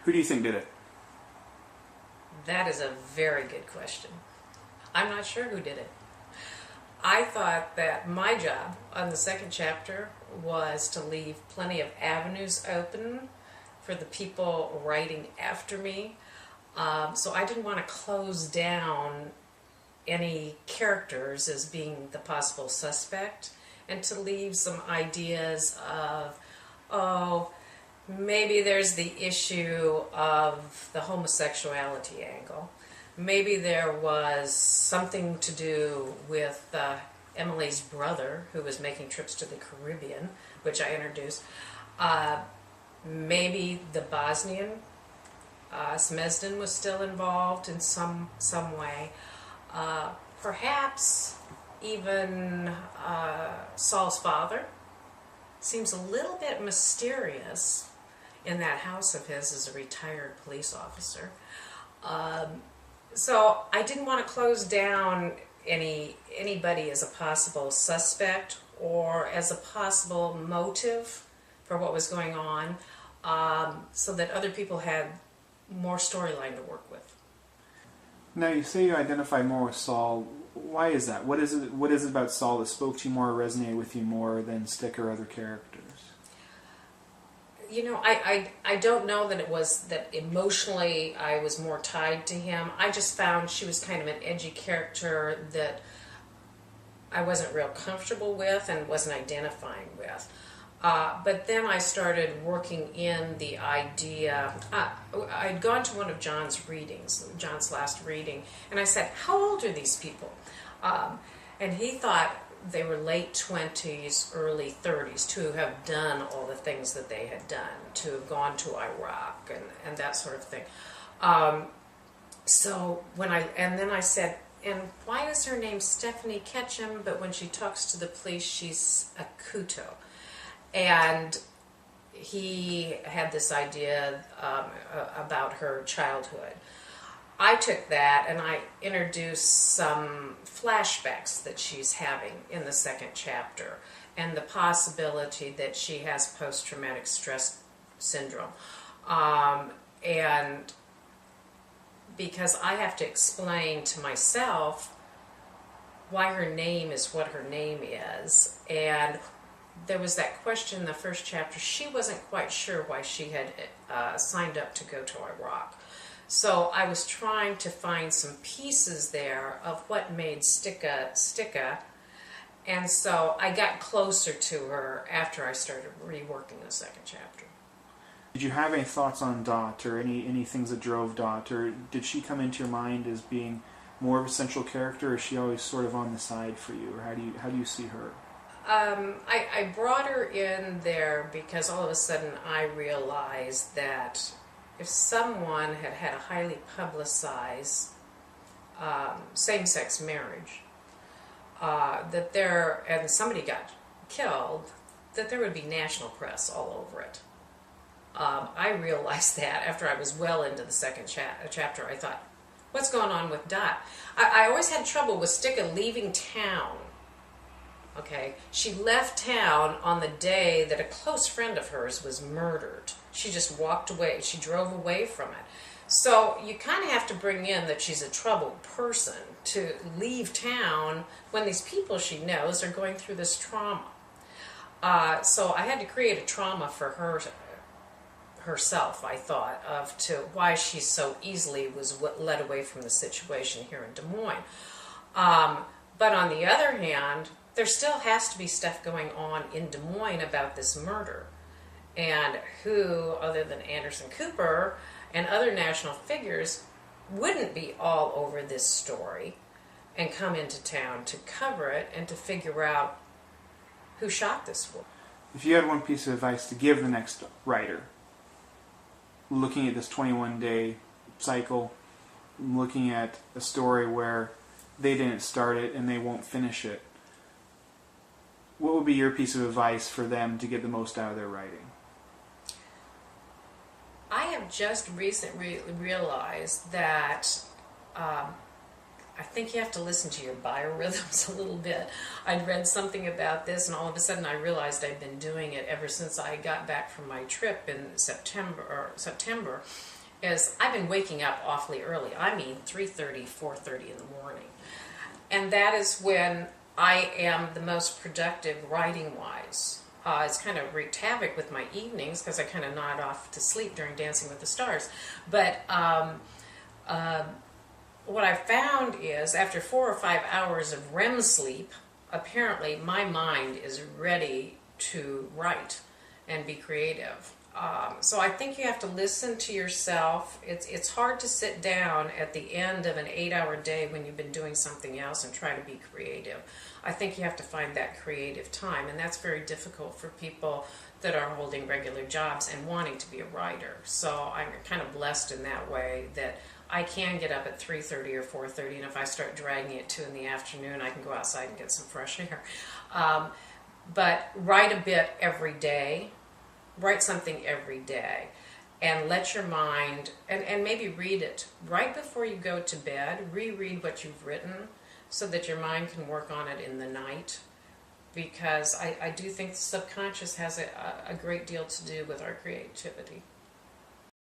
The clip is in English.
Who do you think did it? That is a very good question. I'm not sure who did it. I thought that my job on the second chapter was to leave plenty of avenues open for the people writing after me. So I didn't want to close down any characters as being the possible suspect, and to leave some ideas of, oh, maybe there's the issue of the homosexuality angle. Maybe there was something to do with Emily's brother, who was making trips to the Caribbean, which I introduced. Maybe the Bosnian, Smesden was still involved in some way. Perhaps even Saul's father seems a little bit mysterious in that house of his as a retired police officer. So I didn't want to close down anybody as a possible suspect or as a possible motive for what was going on, so that other people had more storyline to work with. Now, you say you identify more with Saul. Why is that? What is it about Saul that spoke to you more, or resonated with you more than Stick or other characters? You know, I don't know that it was that emotionally I was more tied to him. I just found she was kind of an edgy character that I wasn't real comfortable with and wasn't identifying with. But then I started working in the idea. I'd gone to one of John's readings, John's last reading, and I said, how old are these people? And he thought they were late 20s, early 30s, to have done all the things that they had done, to have gone to Iraq and that sort of thing. Then I said, and why is her name Stephanie Ketchum, but when she talks to the police, she's a Kuto? And he had this idea about her childhood. I took that and I introduced some flashbacks that she's having in the second chapter, and the possibility that she has post-traumatic stress syndrome. And because I have to explain to myself why her name is what her name is, and there was that question in the first chapter. She wasn't quite sure why she had signed up to go to Iraq. So I was trying to find some pieces there of what made Sticka, and so I got closer to her after I started reworking the second chapter. Did you have any thoughts on Dot, or any things that drove Dot, or did she come into your mind as being more of a central character, or is she always sort of on the side for you, or how do you see her? I brought her in there because all of a sudden I realized that if someone had had a highly publicized same-sex marriage, and somebody got killed, that there would be national press all over it. I realized that after I was well into the second chapter. I thought, what's going on with Dot? I always had trouble with Sticka leaving town. Okay, she left town on the day that a close friend of hers was murdered. She just walked away. She drove away from it. So you kind of have to bring in that she's a troubled person to leave town when these people she knows are going through this trauma. So I had to create a trauma for herself, I thought, to why she so easily was led away from the situation here in Des Moines. But on the other hand, there still has to be stuff going on in Des Moines about this murder. And who, other than Anderson Cooper and other national figures, wouldn't be all over this story and come into town to cover it and to figure out who shot this woman. If you had one piece of advice to give the next writer, looking at this 21-day cycle, looking at a story where they didn't start it and they won't finish it, what would be your piece of advice for them to get the most out of their writing? I have just recently realized that I think you have to listen to your biorhythms a little bit. I'd read something about this, and all of a sudden I realized I'd been doing it ever since I got back from my trip in September. is I've been waking up awfully early. I mean 3:30, 4:30 in the morning. And that is when I am the most productive writing-wise. It's kind of wreaked havoc with my evenings because I kind of nod off to sleep during Dancing with the Stars. But what I found is after 4 or 5 hours of REM sleep, apparently my mind is ready to write and be creative. So I think you have to listen to yourself. It's hard to sit down at the end of an 8-hour day when you've been doing something else and try to be creative. I think you have to find that creative time, and that's very difficult for people that are holding regular jobs and wanting to be a writer. So I'm kind of blessed in that way that I can get up at 3:30 or 4:30, and if I start dragging it 2 in the afternoon, I can go outside and get some fresh air. But write a bit every day. Write something every day. And let your mind, and maybe read it right before you go to bed. Reread what you've written so that your mind can work on it in the night. Because I do think the subconscious has a great deal to do with our creativity.